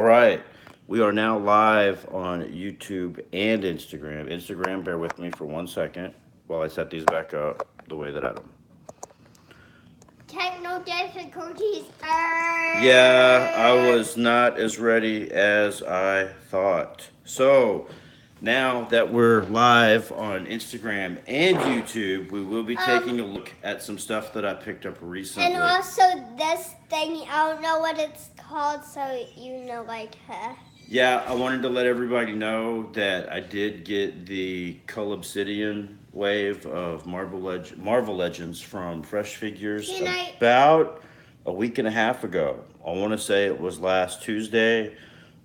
right, we are now live on YouTube and Instagram. Instagram, bear with me for 1 second while I set these back up the way that I them. Techno difficulties. Yeah, I was not as ready as I thought. So, now that we're live on Instagram and YouTube, we will be taking a look at some stuff that I picked up recently. And also this thing, I don't know what it's called, so you know, like. Yeah, I wanted to let everybody know that I did get the CULL OBSIDIAN wave of Marvel Legends from Fresh Figures about a week and a half ago. I want to say it was last Tuesday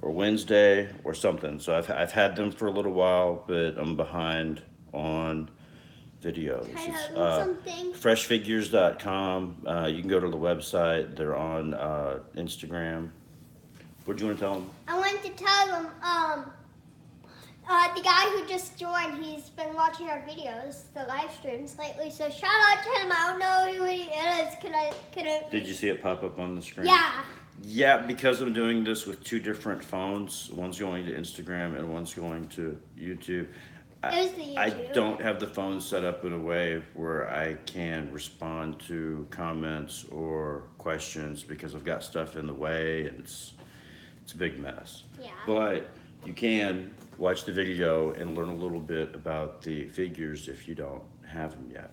or Wednesday or something. So I've had them for a little while, but I'm behind on videos. Freshfigures.com. You can go to the website. They're on Instagram. What do you want to tell them? I want to tell them, the guy who just joined, he's been watching our videos, the live streams lately, so shout out to him. I don't know who he is. Can I? Did you see it pop up on the screen? Yeah. Yeah, because I'm doing this with two different phones. One's going to Instagram and one's going to YouTube. I don't have the phone set up in a way where I can respond to comments or questions because I've got stuff in the way and it's a big mess. Yeah. But you can watch the video and learn a little bit about the figures if you don't have them yet.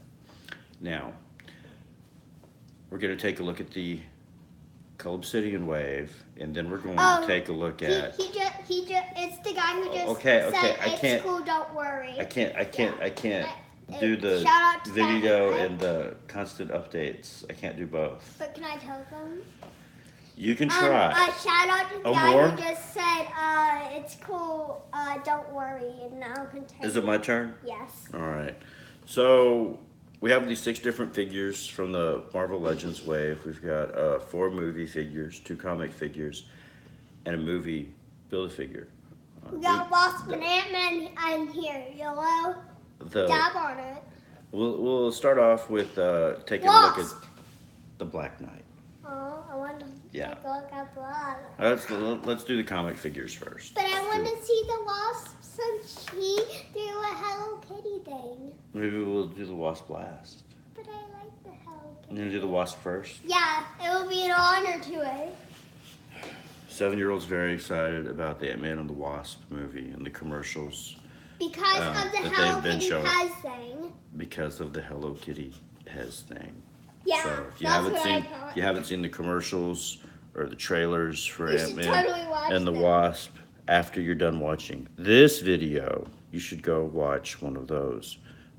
Now, we're going to take a look at the CULL OBSIDIAN wave, and then we're going to take a look at. It's the guy who just said I can't, it's cool, don't worry. I can't do the video and the constant updates. I can't do both. But can I tell them? You can try. Shout out to the guy who just said, it's cool, don't worry, and now continue. Is it my turn? Yes. All right. So we have these 6 different figures from the Marvel Legends wave. We've got 4 movie figures, 2 comic figures, and a movie Build-A-Figure. We got Wasp and Ant-Man in here, yellow. Dab on it. We'll start off with taking a look at the Black Knight. Oh, I want to take a look at Black. Let's do the comic figures first. But I want to see the Wasp since he do a Hello Kitty thing. Maybe we'll do the Wasp last. But I like the Hello Kitty. You gonna do the Wasp first? Yeah, it will be an honor to it. 7-year-old's very excited about the Ant-Man and the Wasp movie and the commercials. Because of the Hello Kitty Pez thing. Because of the Hello Kitty Pez thing. Yeah, so if you haven't seen the commercials or the trailers for Ant-Man and the Wasp, after you're done watching this video, you should go watch one of those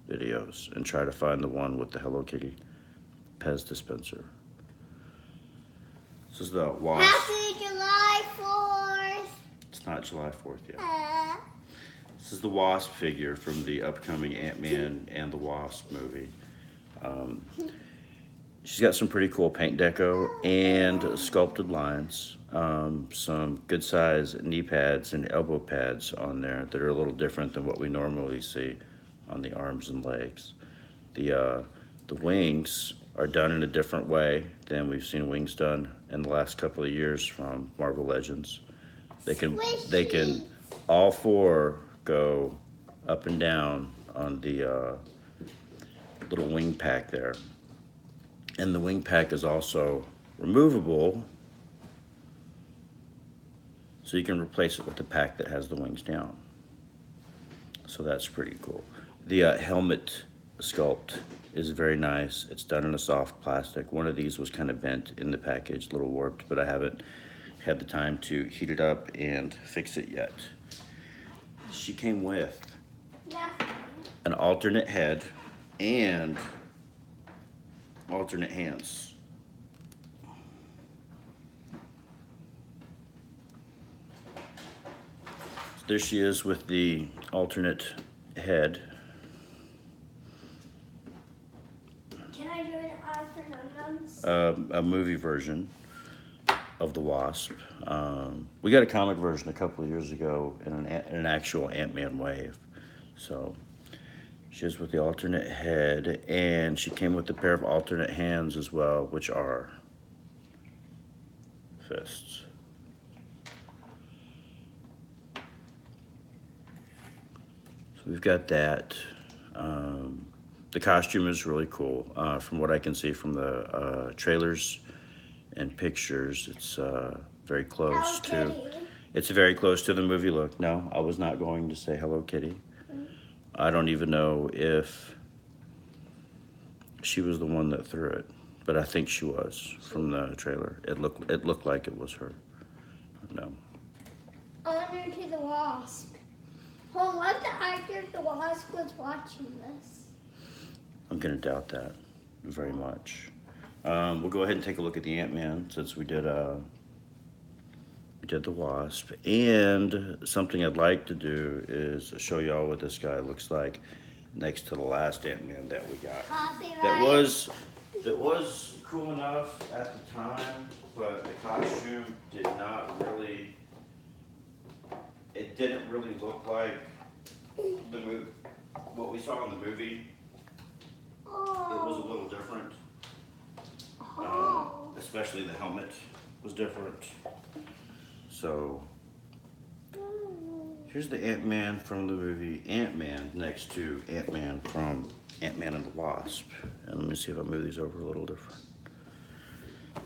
videos and try to find the one with the Hello Kitty Pez dispenser. This is the Wasp. Happy July 4th. It's not July 4th yet. This is the Wasp figure from the upcoming Ant-Man and the Wasp movie. She's got some pretty cool paint deco and sculpted lines. Some good size knee pads and elbow pads on there that are a little different than what we normally see on the arms and legs. The wings are done in a different way than we've seen wings done in the last couple of years from Marvel Legends. They can all 4 go up and down on the little wing pack there. And the wing pack is also removable, so you can replace it with the pack that has the wings down. So that's pretty cool. The helmet sculpt is very nice. It's done in a soft plastic. One of these was kind of bent in the package, a little warped, but I haven't had the time to heat it up and fix it yet. She came with an alternate head and alternate hands. So there she is with the alternate head. Can I do an eye for numbers? A movie version of the Wasp. We got a comic version a couple of years ago in an actual Ant-Man wave. So she's with the alternate head, and she came with a pair of alternate hands as well, which are fists. we've got that. The costume is really cool. From what I can see from the trailers and pictures, it's very close Hello to. Kitty. It's very close to the movie look. No, I was not going to say Hello Kitty. I don't even know if she was the one that threw it, but I think she was from the trailer. It looked like it was her. No. Honor to the Wasp. Oh, what the actor of the Wasp was watching this? I'm gonna doubt that very much. We'll go ahead and take a look at the Ant-Man since we did the Wasp. And something I'd like to do is show y'all what this guy looks like next to the last Ant-Man that we got. Copyright. That was cool enough at the time, but the costume did not really. It didn't really look like the movie. What we saw in the movie. It was a little different. Especially the helmet was different. So here's the Ant-Man from the movie Ant-Man next to Ant-Man from Ant-Man and the Wasp. And let me see if I move these over a little different.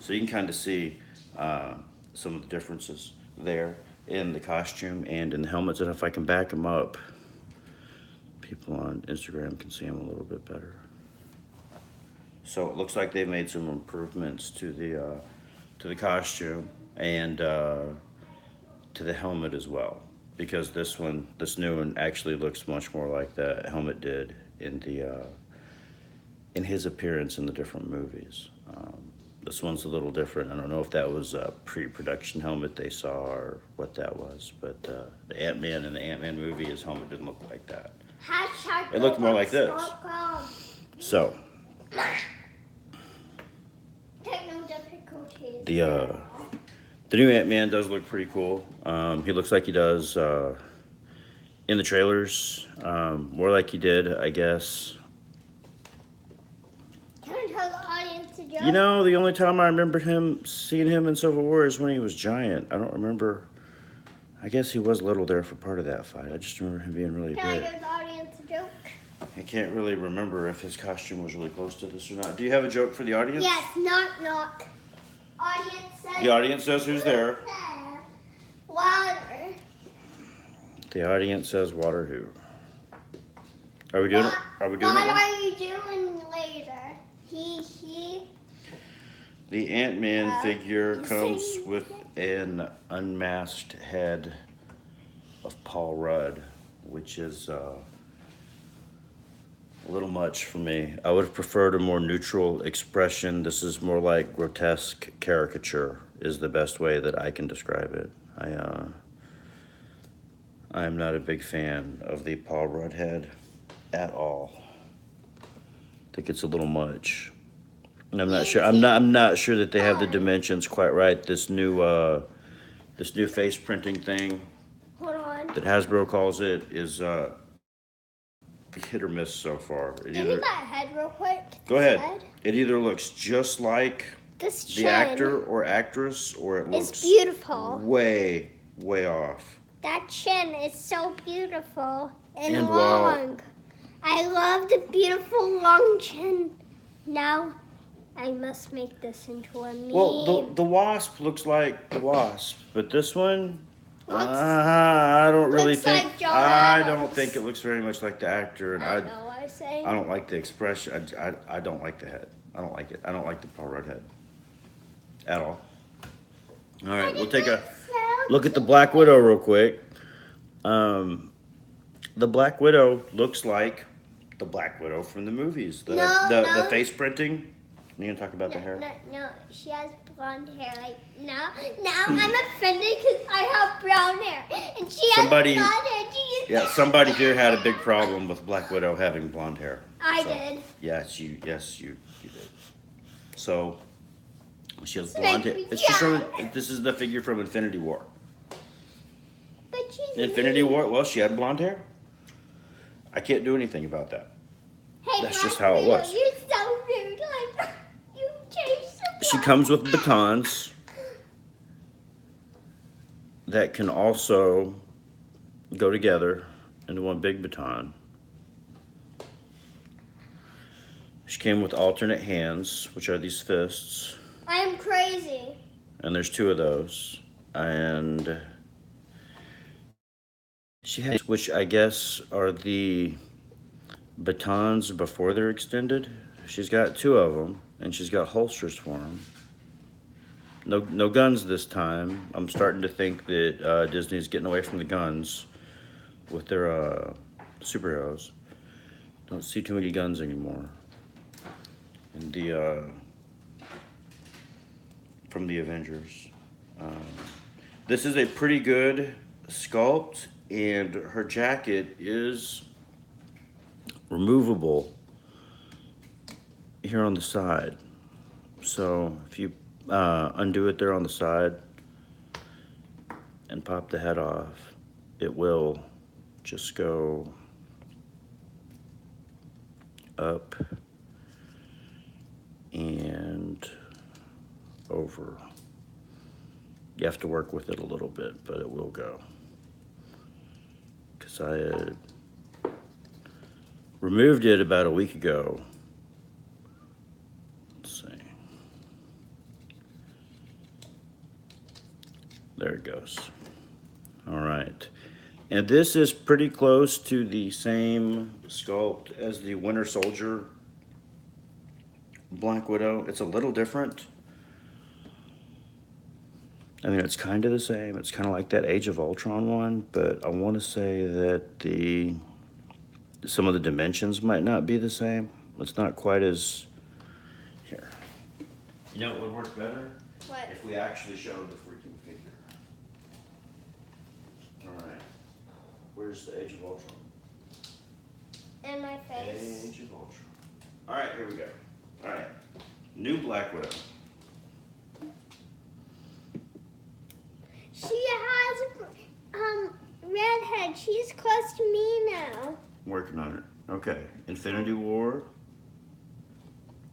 So you can kind of see some of the differences there in the costume and in the helmets. And if I can back them up, people on Instagram can see them a little bit better. So it looks like they've made some improvements to the costume and to the helmet as well, because this new one actually looks much more like the helmet did in his appearance in the different movies. This one's a little different. I don't know if that was a pre-production helmet they saw or what that was, but the Ant-Man in the Ant-Man movie, his helmet didn't look like that. Hashtag It looked more like this. Roblox.com. So Technical difficulties. the new Ant-Man does look pretty cool. He looks like he does in the trailers, more like he did, I guess. Can I tell the audience a joke? You know, the only time I remember seeing him in Civil War is when he was giant. I don't remember. I guess he was little there for part of that fight. I just remember him being really Can I big. give the audience a joke? I can't really remember if his costume was really close to this or not. Do you have a joke for the audience? Yes, knock knock. Audience says. The audience says who's there. Water. The audience says water who. Are we doing it? Are we doing What it? are you doing later? He. The Ant-Man figure you comes say- with an unmasked head of Paul Rudd, which is a little much for me. I would have preferred a more neutral expression. This is more like grotesque caricature is the best way that I can describe it. I am not a big fan of the Paul Rudd head at all. I think it's a little much. And I'm not sure. I'm not sure that they have the dimensions quite right. This new face printing thing Hold on. that Hasbro calls it is hit or miss so far. It Give me either, that head real quick. go ahead. Head. It either looks just like This the chin actor or actress, or it is looks beautiful. way off. That chin is so beautiful and, And while- long. I love the beautiful long chin. Now, I must make this into a meme. Well, the Wasp looks like the Wasp, but this one, Looks- I don't really looks think. like John I don't Adams. think it looks very much like the actor, and I I know what I'm saying. don't like the expression. I don't like the head. I don't like it. I don't like the Paul Rudd head at all. All right, we'll take a look at the Black Widow real quick. The Black Widow looks like the Black Widow from the movies. The No. face printing. You gonna talk about the hair? No, she has blonde hair. Like now I'm offended because I have brown hair and she Somebody- has blonde hair. Yeah, somebody here had a big problem with Black Widow having blonde hair. I So, did. Yes, you did. So she has Thank blonde hair. you, It's just John. this is the figure from Infinity War. But she's Infinity War. Well, she had blonde hair. I can't do anything about that. Hey, That's Black just how it Widow, was. You're so rude. Like you changed the She comes with batons that can also go together into one big baton. She came with alternate hands, which are these fists. I am crazy. And there's 2 of those. And she has, which I guess are the batons before they're extended. She's got 2 of them, and she's got holsters for them. No guns this time. I'm starting to think that Disney's getting away from the guns with their superheroes. Don't see too many guns anymore. And from the Avengers. This is a pretty good sculpt, and her jacket is removable here on the side. So if you undo it there on the side and pop the head off, it will just go up and over. You have to work with it a little bit, but it will go. Because I had removed it about a week ago. Let's see. There it goes. All right. And this is pretty close to the same sculpt as the Winter Soldier Black Widow. It's a little different. I mean, it's kind of the same. It's kind of like that Age of Ultron one, but I want to say that some of the dimensions might not be the same. It's not quite as, here. You know what would work better? What? If we actually showed the freaking figure. All right. Where's the Age of Ultron? In my face. Age of Ultron. All right, here we go. All right. New Black Widow. She has redhead. She's close to me now. Working on it. Okay. Infinity War.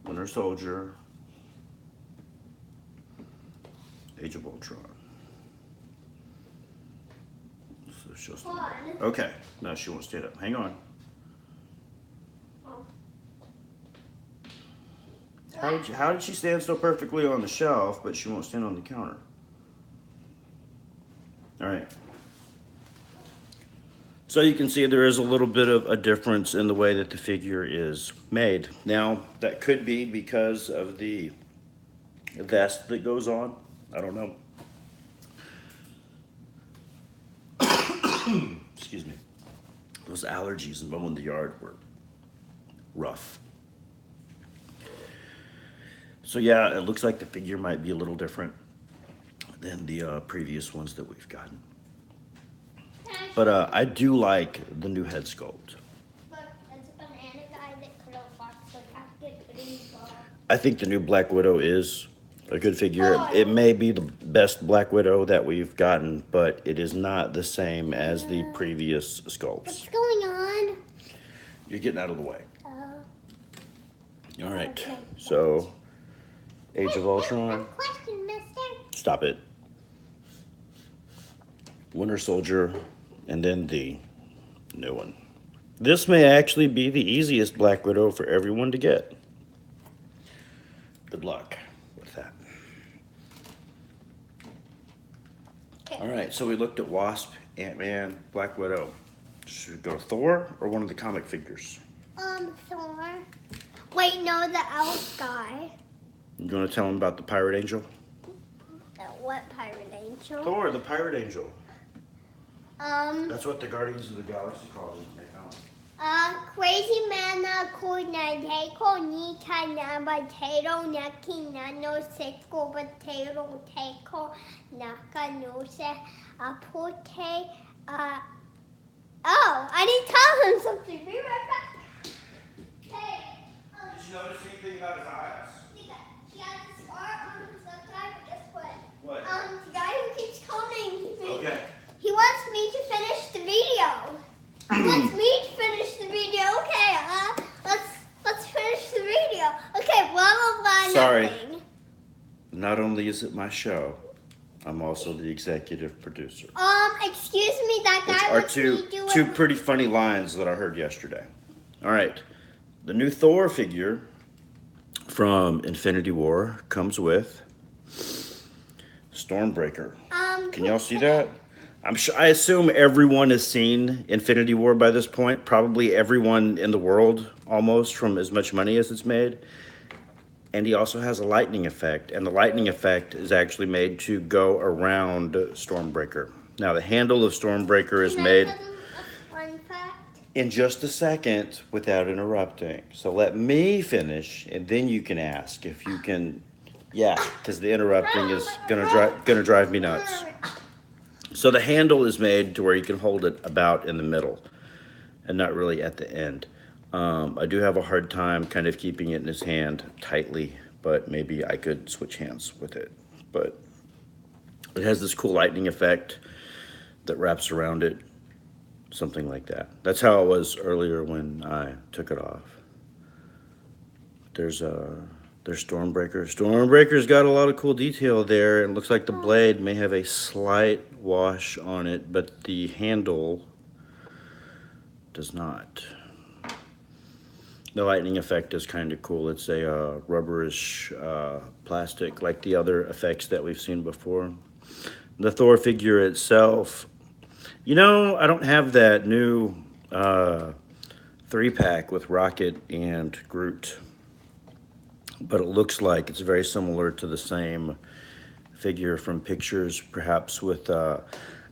Winter Soldier. Age of Ultron. So it's just okay. No, she won't stand up. Hang on. Oh. How did she stand so perfectly on the shelf, but she won't stand on the counter? All right. So you can see there is a little bit of a difference in the way that the figure is made. Now, that could be because of the vest that goes on. I don't know. Excuse me. Those allergies and mowing the yard were rough. So yeah, it looks like the figure might be a little different than the previous ones that we've gotten. But I do like the new head sculpt. Look, it's a banana guy that could have boxed the packet, but he's gone. I think the new Black Widow is a good figure. Oh, It may be the best Black Widow that we've gotten, but it is not the same as the previous sculpts. What's going on? You're getting out of the way. All right. Okay. So, Age of Ultron. Question, mister. Stop it. Winter Soldier, and then the new one. This may actually be the easiest Black Widow for everyone to get. Good luck with that. Okay. All right, so we looked at Wasp, Ant-Man, Black Widow. Should we go Thor or one of the comic figures? Thor. Wait, no, the elf guy. You going to tell him about the Pirate Angel? What pirate angel? Thor, the Pirate Angel. Um, That's what the Guardians of the Galaxy call him. crazy man kuna teko ni kana potato nakina no seko potato teko naka no se apote oh, I didn't tell him something. Be right back. Hey, Did you notice anything about his eyes? he has a scar on his left eye, but guess what? What? The guy who keeps coming. Okay. He wants me to finish the video. He wants me to finish the video. Okay, let's finish the video. Okay, blah blah blah. Sorry. Nothing. Not only is it my show, I'm also the executive producer. Excuse me, that Which guy are wants two me doing. two pretty funny lines that I heard yesterday. All right, the new Thor figure from Infinity War comes with Stormbreaker. Can y'all see that? I assume everyone has seen Infinity War by this point. Probably everyone in the world, almost, from as much money as it's made. And he also has a lightning effect, and the lightning effect is actually made to go around Stormbreaker. Now, the handle of Stormbreaker is Can I made tell them a fun fact? in just a second without interrupting. So let me finish, and then you can ask if you can. Yeah, because the interrupting is gonna drive me nuts. So the handle is made to where you can hold it about in the middle, and not really at the end. I do have a hard time kind of keeping it in his hand tightly, but maybe I could switch hands with it. But it has this cool lightning effect that wraps around it, something like that. That's how it was earlier when I took it off. There's Stormbreaker. Stormbreaker's got a lot of cool detail there. It looks like the blade may have a slight wash on it, but the handle does not. The lightning effect is kind of cool. It's a rubberish plastic like the other effects that we've seen before. The Thor figure itself, I don't have that new 3-pack with Rocket and Groot, but it looks like it's very similar to the same figure from pictures, perhaps with, I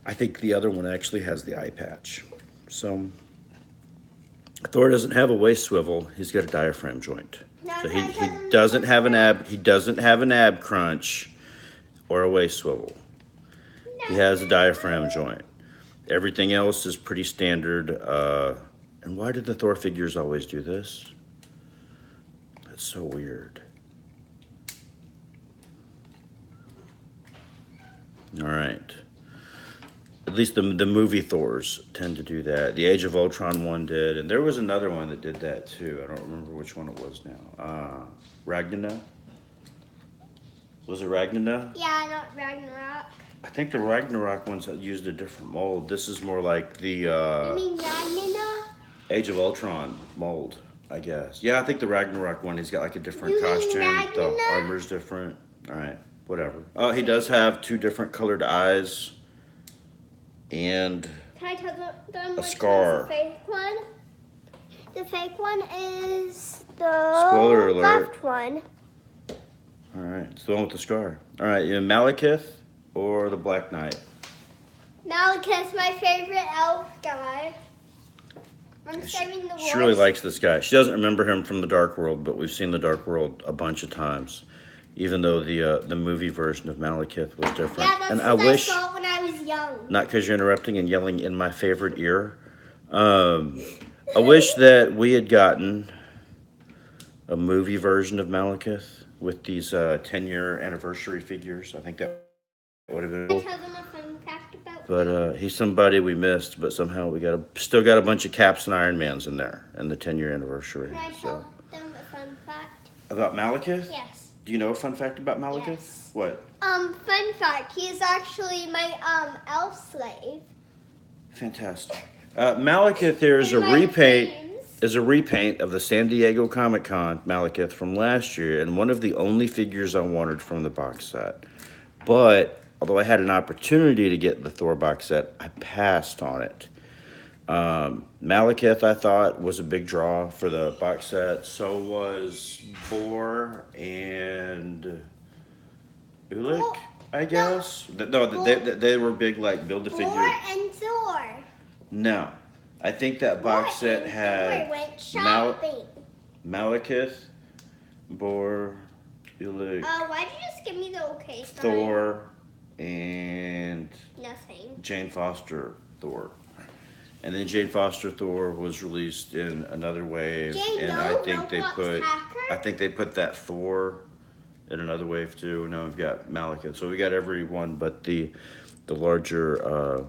think the other one actually has the eye patch. So Thor doesn't have a waist swivel. He's got a diaphragm joint. So he doesn't have an ab crunch or a waist swivel. He has a diaphragm joint. Everything else is pretty standard. And why did the Thor figures always do this? That's so weird. All right. At least the movie Thors tend to do that. The Age of Ultron one did, and there was another one that did that too. I don't remember which one it was now. Ragnarok? Was it Ragnarok? Yeah, not Ragnarok. I think the Ragnarok ones used a different mold. This is more like the You mean Ragnarok? Age of Ultron mold, I guess. Yeah, I think the Ragnarok one, he's got like a different You mean costume. The Ragnarok? armor's different. All right, whatever. He does have 2 different colored eyes. And Can I tell them a which scar. one's the fake one? The fake one is the Spoiler alert. left one. All right, it's the one with the scar. All right, Malekith or the Black Knight? Malekith's my favorite elf guy. I'm saving the She really voice. likes this guy. She doesn't remember him from the Dark World, but we've seen the Dark World a bunch of times. Even though the movie version of Malekith was different. Yeah, that's And what I saw when I was young. Not because you're interrupting and yelling in my favorite ear. I wish that we had gotten a movie version of Malekith with these 10-year anniversary figures. I think that would have been Can I cool. tell them a fun fact about But he's somebody we missed, but somehow we still got a bunch of Caps and Iron Mans in there, and the 10-year anniversary. Can I So tell them a fun fact? about Malekith? Yes. Do you know a fun fact about Malekith? Yes. What? Fun fact, he is actually my elf slave. Fantastic. Malekith here is a In my repaint. dreams. Is a repaint of the San Diego Comic-Con Malekith from last year, and one of the only figures I wanted from the box set. But although I had an opportunity to get the Thor box set, I passed on it. Malekith, I thought, was a big draw for the box set. So was Bor and Ulik, Well, I guess. No, they were big, like build-a-figure. Thor and Thor. No, I think that box Thor set and had Thor went shopping. Malekith, Bor, Ulik, Why'd you just give me the okay sign? Thor, and Nothing. Jane Foster Thor. And then Jane Foster Thor was released in another wave, and I think they put that Thor in another wave too. Now we've got Malekith, so we got every one but the larger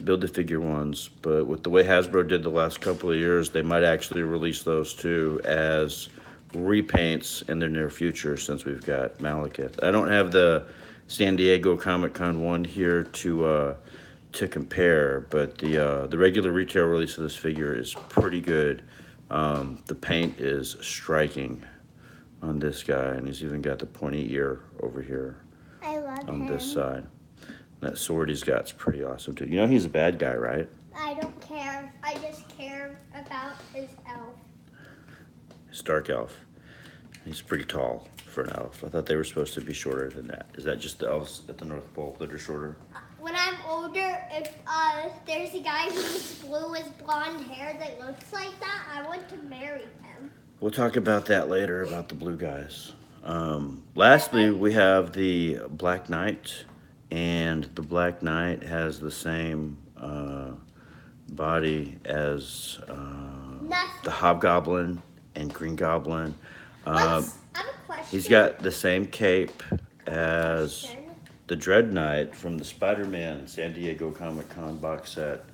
build-a-figure ones. But with the way Hasbro did the last couple of years, they might actually release those too as repaints in the near future, since we've got Malekith. I don't have the San Diego Comic-Con one here to compare, but the regular retail release of this figure is pretty good. The paint is striking on this guy, and he's even got the pointy ear over here I love on him. this side. That sword he's got's pretty awesome too. You know he's a bad guy, right? I don't care. I just care about his elf. His dark elf. He's pretty tall for an elf. I thought they were supposed to be shorter than that. Is that just the elves at the North Pole that are shorter? When I'm older, if there's a guy who's blue with blonde hair that looks like that, I want to marry him. We'll talk about that later, about the blue guys. Lastly, we have the Black Knight, and the Black Knight has the same body as the Hobgoblin and Green Goblin. I have a question. He's got the same cape as the Dread Knight from the Spider-Man San Diego Comic-Con box set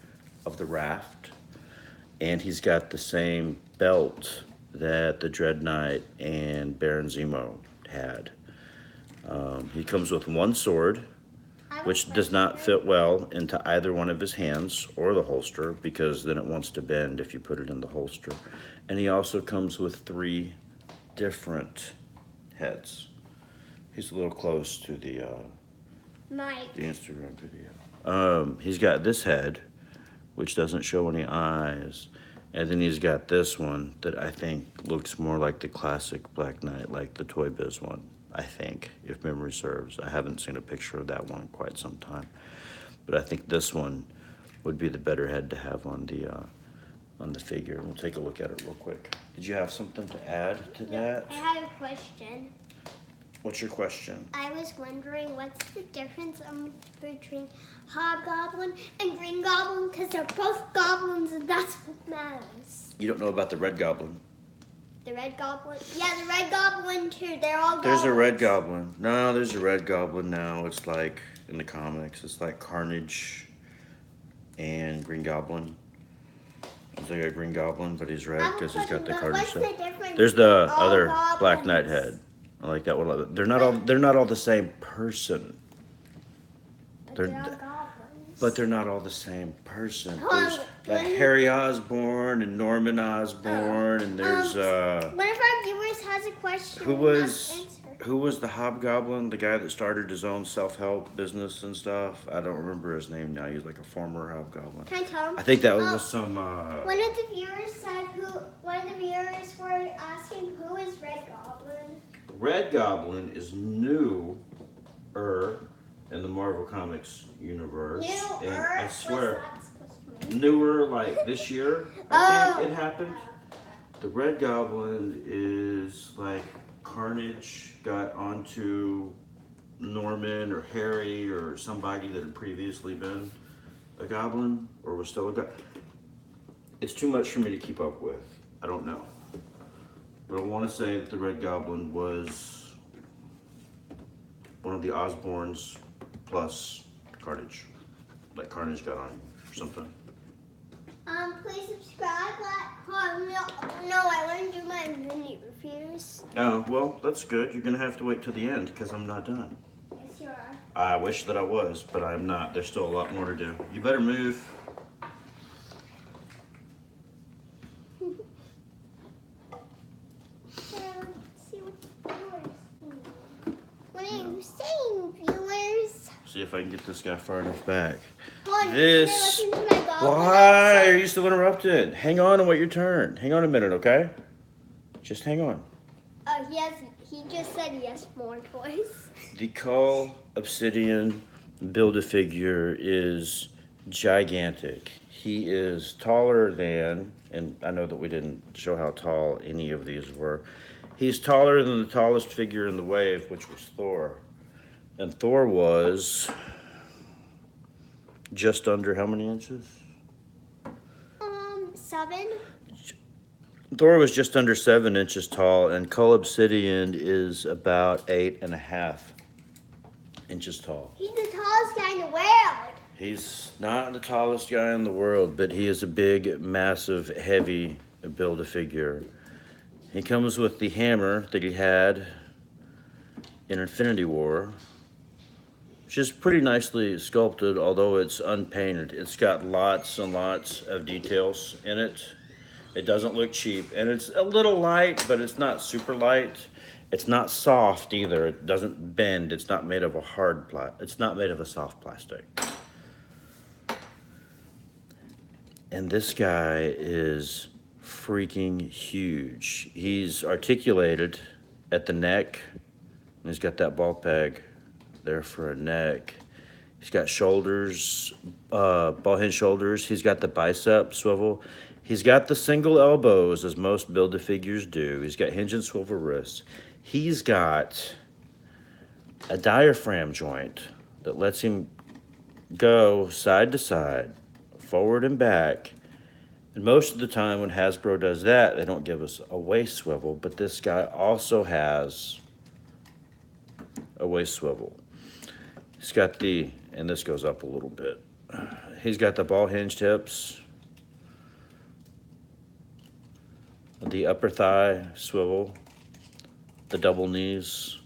of the Raft. And he's got the same belt that the Dread Knight and Baron Zemo had. He comes with one sword, which does not fit well into either one of his hands or the holster, because then it wants to bend if you put it in the holster. And he also comes with 3 different heads. He's a little close to the Instagram video. He's got this head, which doesn't show any eyes. And then he's got this one that I think looks more like the classic Black Knight, like the Toy Biz one, I think, if memory serves. I haven't seen a picture of that one in quite some time. But I think this one would be the better head to have on the figure. We'll take a look at it real quick. Did you have something to add to that? I have a question. What's your question? I was wondering what's the difference between Hobgoblin and Green Goblin, because they're both goblins and that's what matters. You don't know about the Red Goblin. The Red Goblin? Yeah, the Red Goblin too. They're all goblins. There's a Red Goblin. No, there's a Red Goblin now. It's like, in the comics, it's like Carnage and Green Goblin. It's like a Green Goblin, but he's red because he's got the Carnage set. There's the other goblins. Black Knight head. I like that one. They're not all the same person. They're all goblins. But they're not all the same person. Hold There's on, like Harry Osborn and Norman Osborn, and there's one of our viewers has a question. who was the Hobgoblin, the guy that started his own self-help business and stuff? I don't remember his name now. He's like a former Hobgoblin. Can I tell him? I think that was some. One of the viewers said one of the viewers were asking who is Red Goblin. Red Goblin is newer in the Marvel Comics universe. And I swear, newer like this year, I think it happened. The Red Goblin is like Carnage got onto Norman or Harry or somebody that had previously been a goblin or was still a goblin. It's too much for me to keep up with. I don't know. But I want to say that the Red Goblin was one of the Osborns plus Carnage. Like Carnage got on or something. Please subscribe. No, I want to do my mini reviews. Oh, well, that's good. You're going to have to wait till the end because I'm not done. Yes, you are. I wish that I was, but I'm not. There's still a lot more to do. You better move. What are you saying, viewers? See if I can get this guy far enough back. Hold on, This. can I listen to my goblin Why episode? are you still interrupted? Hang on and wait your turn. Hang on a minute, okay? Just hang on. He just said yes more twice. The CULL Obsidian Build-A-Figure is gigantic. He is taller than, and I know that we didn't show how tall any of these were. He's taller than the tallest figure in the wave, which was Thor. And Thor was just under how many inches? 7. Thor was just under 7 inches tall, and CULL Obsidian is about 8.5 inches tall. He's the tallest guy in the world. He's not the tallest guy in the world, but he is a big, massive, heavy Build-A-Figure. He comes with the hammer that he had in Infinity War. which is pretty nicely sculpted, although it's unpainted. It's got lots and lots of details in it. It doesn't look cheap, and it's a little light, but it's not super light. It's not soft either. It doesn't bend. It's not made of a it's not made of a soft plastic. And this guy is freaking huge. He's articulated at the neck, and he's got that ball peg there for a neck. He's got shoulders, ball hinge shoulders. He's got the bicep swivel. He's got the single elbows, as most Build-A-Figures do. He's got hinge and swivel wrists. He's got a diaphragm joint that lets him go side to side, forward and back. And most of the time when Hasbro does that, they don't give us a waist swivel, but this guy also has a waist swivel. He's got the, and this goes up a little bit. He's got the ball hinged hips, the upper thigh swivel, the double knees,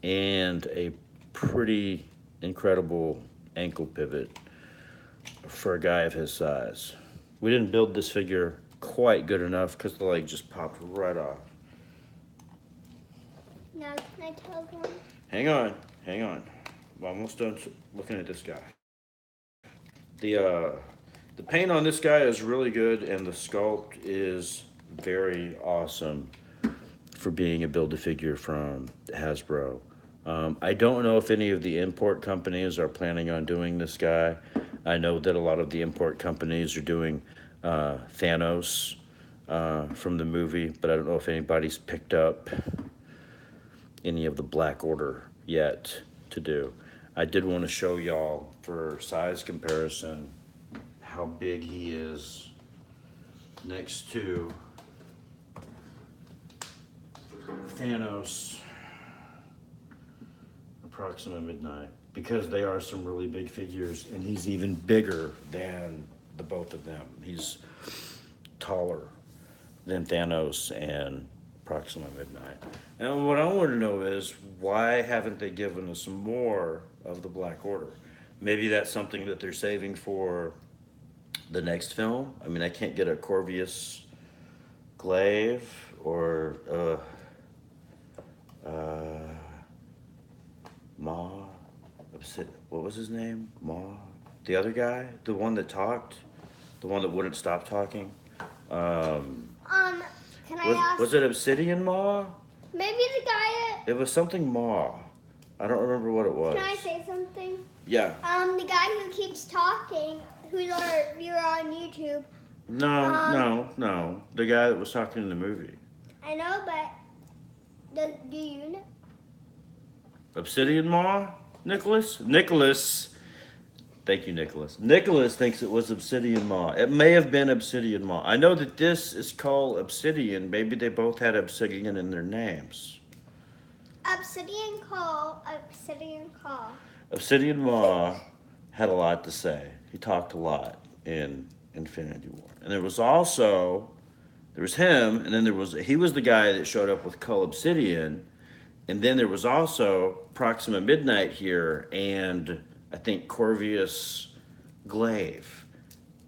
and a pretty incredible ankle pivot for a guy of his size. We didn't build this figure quite good enough because the leg just popped right off. Now can I tell them? Hang on. I'm almost done looking at this guy. The paint on this guy is really good, and the sculpt is very awesome for being a Build-A-Figure from Hasbro. I don't know if any of the import companies are planning on doing this guy. I know that a lot of the import companies are doing Thanos from the movie, but I don't know if anybody's picked up any of the Black Order yet to do. I did want to show y'all, for size comparison, how big he is next to Thanos, Proxima Midnight, because they are some really big figures, and he's even bigger than the both of them. He's taller than Thanos and Proxima Midnight. And what I want to know is, why haven't they given us more of the Black Order? Maybe that's something that they're saving for the next film. I mean, I can't get a Corvius Glaive or Ma. What was his name? Ma. The other guy, the one that talked, the one that wouldn't stop talking. Can I ask? Was it Obsidian Ma? Maybe the guy. It was something Ma. I don't remember what it was. Can I say something? Yeah. The guy who keeps talking, who's our viewer on YouTube. No. The guy that was talking in the movie. I know, but do you know? Obsidian Ma? Nicholas? Thank you, Nicholas. Nicholas thinks it was Obsidian Ma. It may have been Obsidian Ma. I know that this is called Obsidian. Maybe they both had Obsidian in their names. Obsidian Call. Obsidian Ma had a lot to say. He talked a lot in Infinity War. And there was him, and then he was the guy that showed up with CULL Obsidian. And then there was also Proxima Midnight here, and I think Corvius Glaive.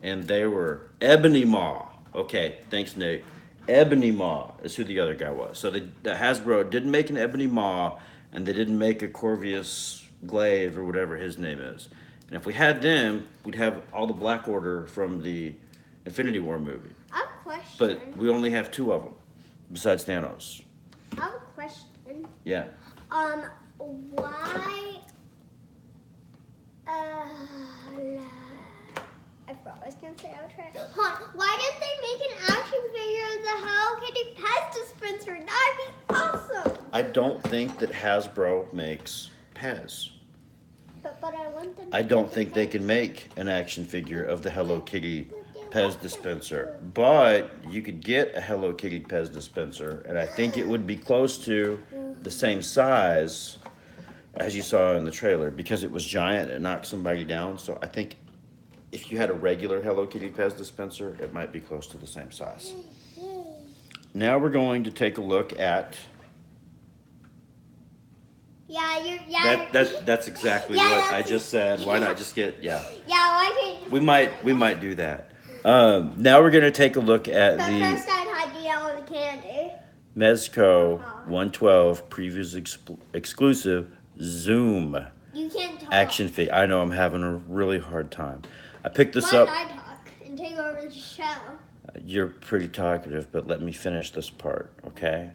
And they were Ebony Maw. Okay, thanks, Nick. Ebony Maw is who the other guy was. So the Hasbro didn't make an Ebony Maw, and they didn't make a Corvius Glaive or whatever his name is. And if we had them, we'd have all the Black Order from the Infinity War movie. I have a question. But we only have two of them, besides Thanos. I have a question. Yeah. Why? I forgot what I was gonna say. I'll try. Why didn't they make an action figure of the Hello Kitty Pez dispenser? That'd be awesome. I don't think that Hasbro makes Pez. But I want them. I don't think they can make an action figure of the Hello Kitty Pez dispenser, but you could get a Hello Kitty Pez dispenser, and I think it would be close to the same size as you saw in the trailer, because it was giant and knocked somebody down. So I think if you had a regular Hello Kitty Pez dispenser, it might be close to the same size. Now we're going to take a look at... Yeah, That's exactly Yeah, what I just said. Why not just get Yeah, why can't We might do that. Now we're gonna take a look at But the first I'd hide you all the candy. Mezco 112 previews exclusive Zoom You can't talk. action figure. I know I'm having a really hard time. I picked this Why up. don't I talk and take over the show? You're pretty talkative, but let me finish this part, okay?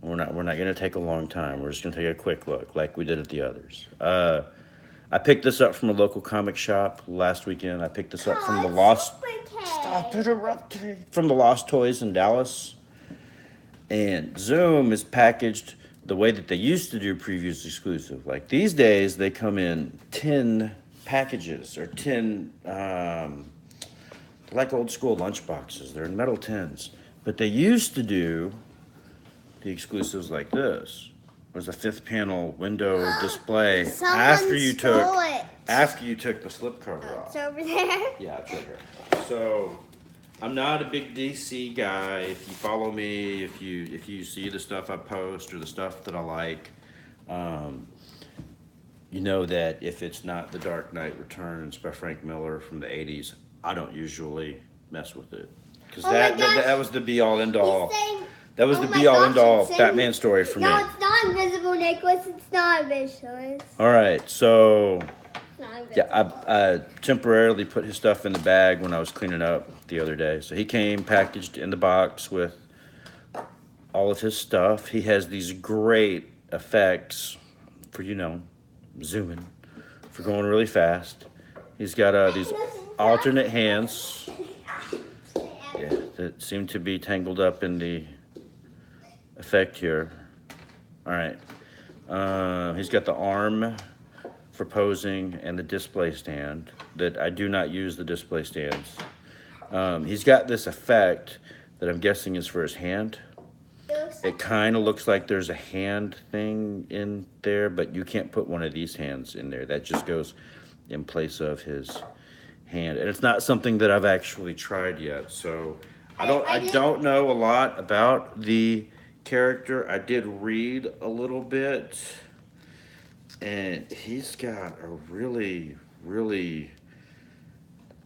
We're not gonna take a long time. We're just gonna take a quick look, like we did at the others. I picked this up from a local comic shop last weekend. I picked this up from the Lost. Stop interrupting. From the Lost Toys in Dallas. And Zoom is packaged the way that they used to do previews exclusive. Like these days, they come in 10 packages or 10, like old school lunch boxes. They're in metal tins. But they used to do the exclusives like this. It was a 5th panel window display after you took the slip cover off. It's over there. Yeah, it's right here. So I'm not a big DC guy. If you follow me, if you see the stuff I post or the stuff that I like, you know that if it's not The Dark Knight Returns by Frank Miller from the 80s, I don't usually mess with it. Because that was the be-all, end-all. That was the be-all, end-all Batman story for me. No, it's not Invisible Nicholas. It's not Invisible. All right, so Yeah, I temporarily put his stuff in the bag when I was cleaning up the other day. So he came packaged in the box with all of his stuff. He has these great effects for, zooming, for going really fast. He's got these alternate hands, that seem to be tangled up in the effect here. All right. He's got the arm for posing and the display stand that I do not use the display stands. He's got this effect that I'm guessing is for his hand. It kind of looks like there's a hand thing in there, but you can't put one of these hands in there. That just goes in place of his hand. And it's not something that I've actually tried yet. So I don't know a lot about the character. I did read a little bit, and he's got a really, really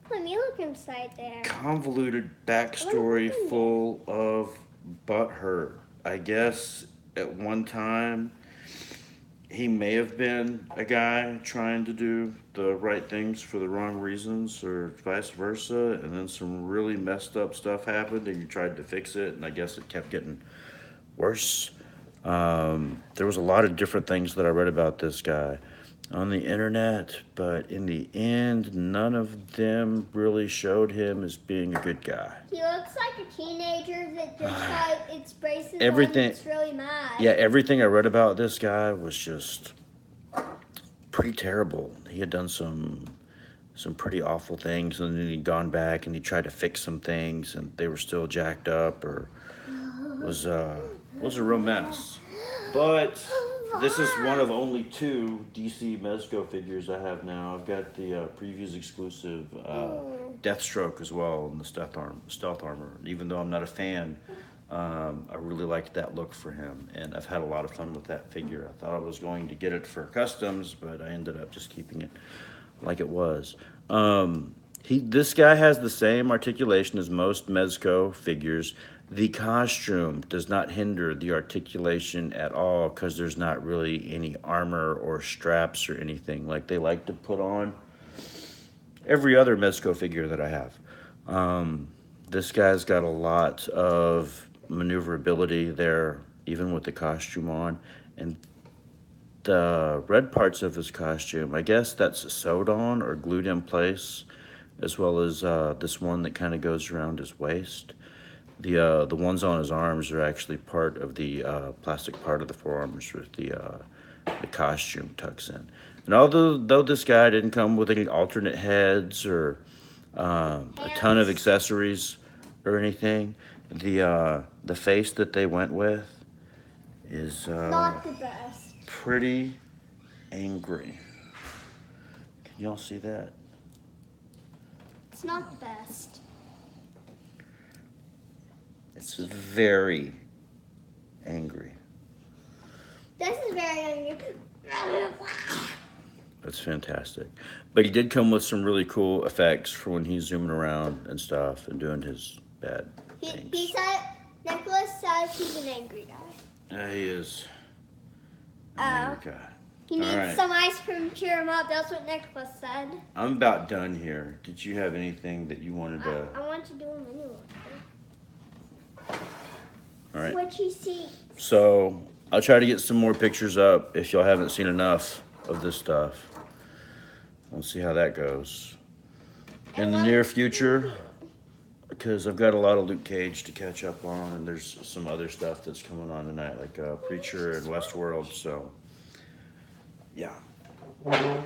let me look inside there. convoluted backstory full of butthurt. I guess at one time he may have been a guy trying to do the right things for the wrong reasons, or vice versa, and then some really messed up stuff happened and you tried to fix it, and I guess it kept getting worse. There was a lot of different things that I read about this guy on the internet, but in the end, none of them really showed him as being a good guy. He looks like a teenager that just got its braces Everything, on. It's really mad. Yeah, everything I read about this guy was just pretty terrible. He had done some pretty awful things, and then he'd gone back and he tried to fix some things, and they were still jacked up, or was a real mess. But this is one of only 2 DC Mezco figures I have now. I've got the previews exclusive Deathstroke as well, and the stealth armor. Even though I'm not a fan, I really liked that look for him, and I've had a lot of fun with that figure. I thought I was going to get it for customs, but I ended up just keeping it like it was. This guy has the same articulation as most Mezco figures. The costume does not hinder the articulation at all because there's not really any armor or straps or anything like they like to put on every other Mezco figure that I have. This guy's got a lot of maneuverability there, even with the costume on. And the red parts of his costume, I guess that's sewed on or glued in place, as well as this one that kind of goes around his waist. The ones on his arms are actually part of the plastic part of the forearms with the costume tucks in. And although this guy didn't come with any alternate heads or a ton of accessories or anything, the face that they went with is not the best. Pretty angry. Can y'all see that? It's not the best. It's very angry. This is very angry. That's fantastic. But he did come with some really cool effects for when he's zooming around and stuff and doing his bad things. He said, Nicholas says he's an angry guy. Yeah, he is. An angry guy. He needs right. some ice cream to cheer him up. That's what Nicholas said. I'm about done here. Did you have anything that you wanted to? I want to do him anyway. All right. What you see? So I'll try to get some more pictures up if y'all haven't seen enough of this stuff. We'll see how that goes. In the near future, because I've got a lot of Luke Cage to catch up on, and there's some other stuff that's coming on tonight, like Preacher and Westworld, so yeah. Okay,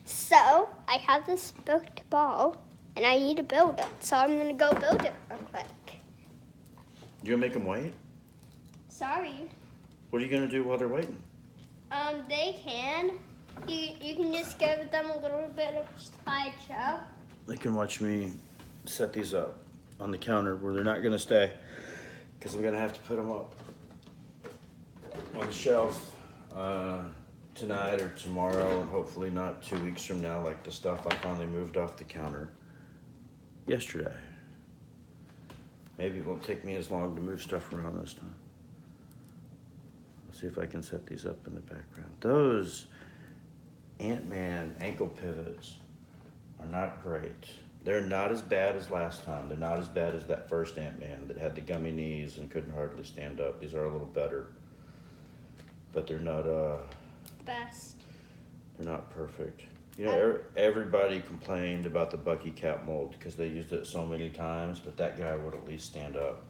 so I have this booked ball, and I need to build it, so I'm going to go build it real quick. You gonna make them wait? Sorry. What are you gonna do while they're waiting? They can. You can just give them a little bit of slideshow. They can watch me set these up on the counter where they're not gonna stay, because I'm gonna have to put them up on the shelf tonight or tomorrow, and hopefully not 2 weeks from now, like the stuff I finally moved off the counter yesterday. Maybe it won't take me as long to move stuff around this time. Let's see if I can set these up in the background. Those Ant-Man ankle pivots are not great. They're not as bad as last time. They're not as bad as that first Ant-Man that had the gummy knees and couldn't hardly stand up. These are a little better. But they're not Best. they're not perfect. You know, everybody complained about the Bucky Cap mold because they used it so many times, but that guy would at least stand up.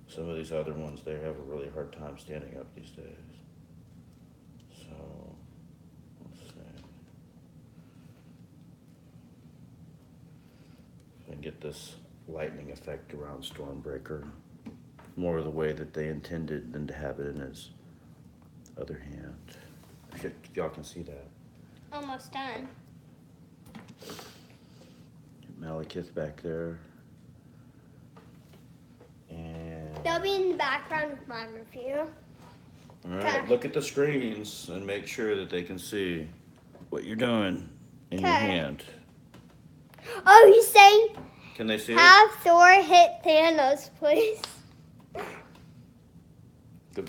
Some of these other ones, they have a really hard time standing up these days. So, let's see. If I can get this lightning effect around Stormbreaker more the way that they intended than to have it in his other hand. If y'all can see that. Almost done. Malekith back there. And They'll be in the background of my review. all right, look at the screens and make sure that they can see what you're doing in your hand. Oh, he's saying Can they see it? have Thor hit Thanos, please.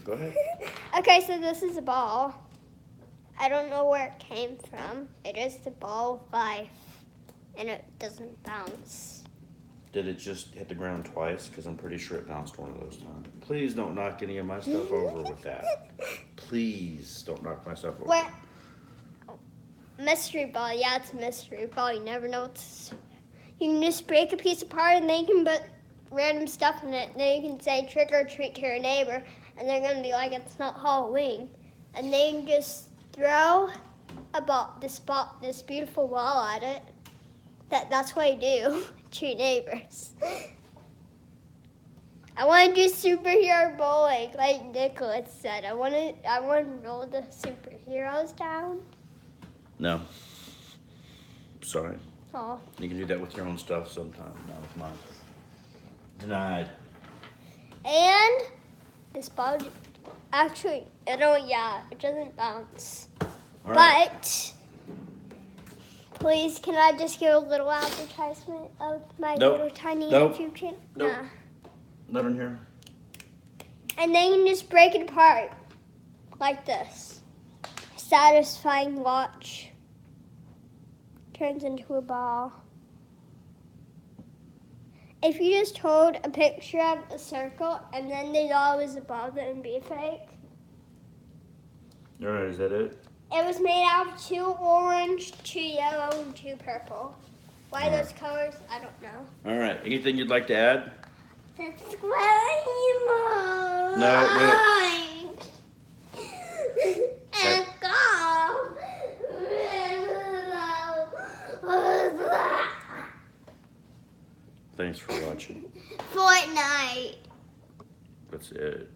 Go ahead. Okay, so this is a ball. I don't know where it came from. It is the ball of life, and it doesn't bounce. Did it just hit the ground twice? Because I'm pretty sure it bounced one of those times. Please don't knock any of my stuff over with that. Please don't knock my stuff over. What? Mystery ball. Yeah, it's a mystery ball. You never know what's... You can just break a piece apart, and they can put random stuff in it. And then you can say trick or treat to your neighbor, and they're going to be like, it's not Halloween. And they can just throw this beautiful ball at it. That's what I do to your neighbors. I want to do superhero bowling, like Nicholas said. I want to roll the superheroes down. No. Sorry. Oh. You can do that with your own stuff sometime, not with mine. Denied. And this ball, actually, it doesn't bounce. All right. But please, can I just give a little advertisement of my little tiny YouTube channel? Nope. Nah. Not in here. And then you can just break it apart like this. Satisfying watch. Turns into a ball. If you just hold a picture of a circle and then they thought it was a ball, that would be fake. All right, is that it? It was made out of 2 orange, 2 yellow, and 2 purple. Why those colors, I don't know. All right, anything you'd like to add? Subscribe. No, And go. Thanks for watching. Fortnite. That's it.